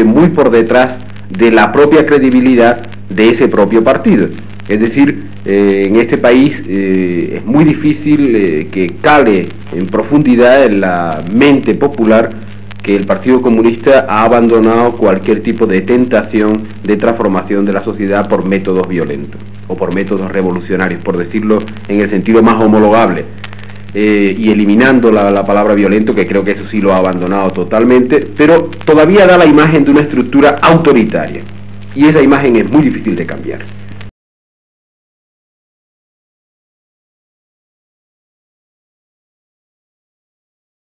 muy por detrás de la propia credibilidad de ese propio partido. Es decir, en este país es muy difícil que cale en profundidad en la mente popular que el Partido Comunista ha abandonado cualquier tipo de tentación de transformación de la sociedad por métodos violentos o por métodos revolucionarios, por decirlo en el sentido más homologable, y eliminando la palabra violento, que creo que eso sí lo ha abandonado totalmente, pero todavía da la imagen de una estructura autoritaria, y esa imagen es muy difícil de cambiar.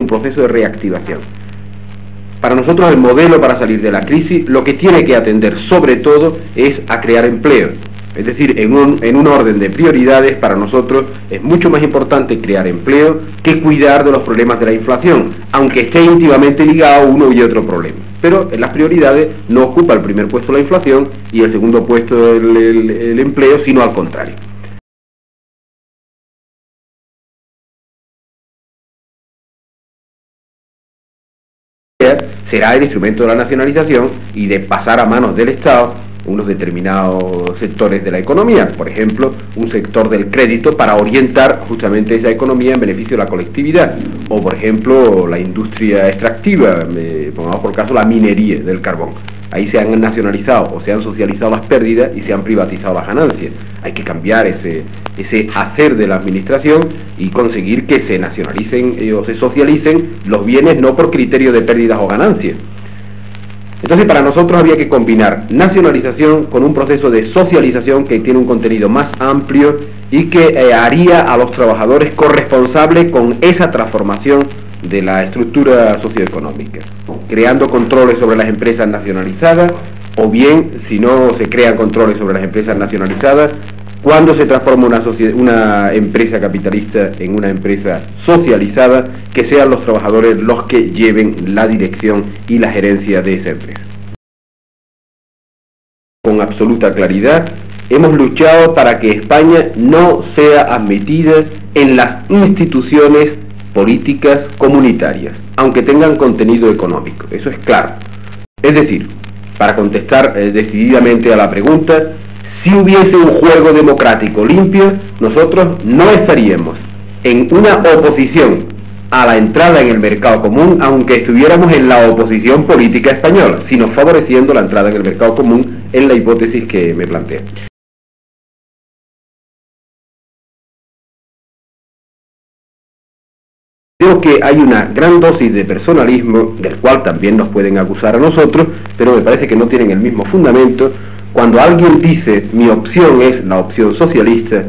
Un proceso de reactivación. Para nosotros el modelo para salir de la crisis lo que tiene que atender sobre todo es a crear empleo. Es decir, en un orden de prioridades para nosotros es mucho más importante crear empleo que cuidar de los problemas de la inflación, aunque esté íntimamente ligado uno y otro problema. Pero en las prioridades no ocupa el primer puesto la inflación y el segundo puesto el empleo, sino al contrario. Será el instrumento de la nacionalización y de pasar a manos del Estado unos determinados sectores de la economía, por ejemplo, un sector del crédito para orientar justamente esa economía en beneficio de la colectividad, o por ejemplo la industria extractiva, pongamos por caso la minería del carbón. Ahí se han nacionalizado o se han socializado las pérdidas y se han privatizado las ganancias. Hay que cambiar ese hacer de la administración y conseguir que se nacionalicen o se socialicen los bienes no por criterio de pérdidas o ganancias. Entonces para nosotros había que combinar nacionalización con un proceso de socialización que tiene un contenido más amplio y que haría a los trabajadores corresponsables con esa transformación de la estructura socioeconómica, creando controles sobre las empresas nacionalizadas, o bien, si no se crean controles sobre las empresas nacionalizadas, cuando se transforma una empresa capitalista en una empresa socializada, que sean los trabajadores los que lleven la dirección y la gerencia de esa empresa. Con absoluta claridad, hemos luchado para que España no sea admitida en las instituciones políticas comunitarias, aunque tengan contenido económico, eso es claro. Es decir, para contestar decididamente a la pregunta, si hubiese un juego democrático limpio, nosotros no estaríamos en una oposición a la entrada en el mercado común, aunque estuviéramos en la oposición política española, sino favoreciendo la entrada en el mercado común en la hipótesis que me plantea. Creo que hay una gran dosis de personalismo, del cual también nos pueden acusar a nosotros, pero me parece que no tienen el mismo fundamento. Cuando alguien dice, mi opción es la opción socialista,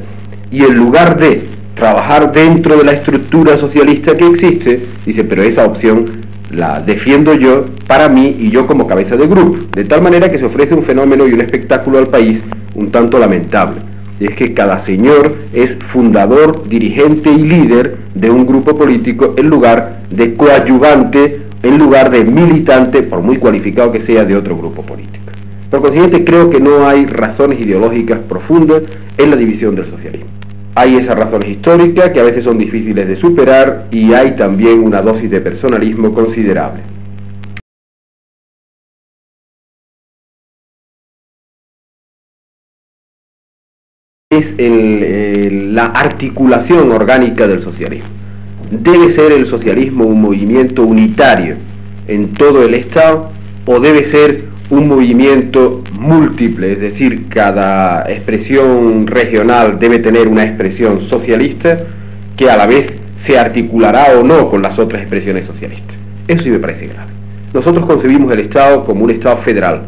y en lugar de trabajar dentro de la estructura socialista que existe, dice, pero esa opción la defiendo yo para mí y yo como cabeza de grupo, de tal manera que se ofrece un fenómeno y un espectáculo al país un tanto lamentable. Y es que cada señor es fundador, dirigente y líder de un grupo político en lugar de coadyuvante, en lugar de militante, por muy cualificado que sea, de otro grupo político. Por consiguiente, creo que no hay razones ideológicas profundas en la división del socialismo. Hay esas razones históricas que a veces son difíciles de superar y hay también una dosis de personalismo considerable. Es la articulación orgánica del socialismo. ¿Debe ser el socialismo un movimiento unitario en todo el Estado o debe ser un movimiento múltiple, es decir, cada expresión regional debe tener una expresión socialista que a la vez se articulará o no con las otras expresiones socialistas? Eso sí me parece grave. Nosotros concebimos el Estado como un Estado federal,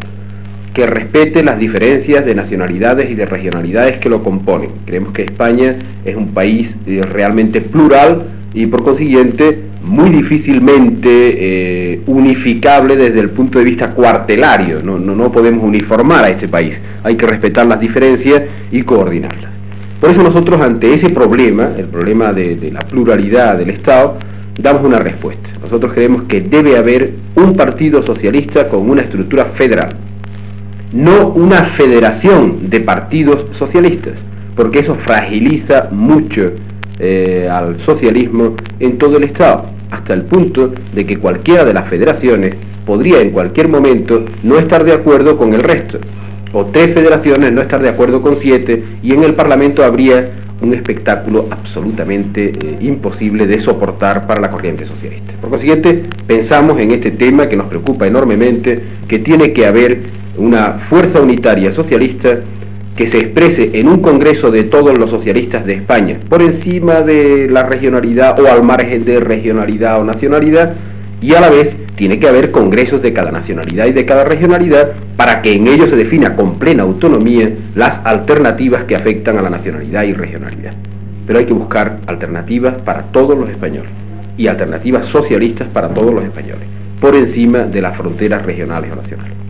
que respete las diferencias de nacionalidades y de regionalidades que lo componen. Creemos que España es un país realmente plural y por consiguiente muy difícilmente unificable desde el punto de vista cuartelario. No podemos uniformar a este país, hay que respetar las diferencias y coordinarlas. Por eso nosotros ante ese problema, el problema de la pluralidad del Estado, damos una respuesta. Nosotros creemos que debe haber un partido socialista con una estructura federal, no una federación de partidos socialistas, porque eso fragiliza mucho al socialismo en todo el Estado, hasta el punto de que cualquiera de las federaciones podría en cualquier momento no estar de acuerdo con el resto, o 3 federaciones no estar de acuerdo con 7, y en el Parlamento habría un espectáculo absolutamente imposible de soportar para la corriente socialista. Por consiguiente, pensamos en este tema que nos preocupa enormemente, que tiene que haber una fuerza unitaria socialista que se exprese en un congreso de todos los socialistas de España, por encima de la regionalidad o al margen de regionalidad o nacionalidad, y a la vez tiene que haber congresos de cada nacionalidad y de cada regionalidad para que en ellos se defina con plena autonomía las alternativas que afectan a la nacionalidad y regionalidad. Pero hay que buscar alternativas para todos los españoles y alternativas socialistas para todos los españoles, por encima de las fronteras regionales o nacionales.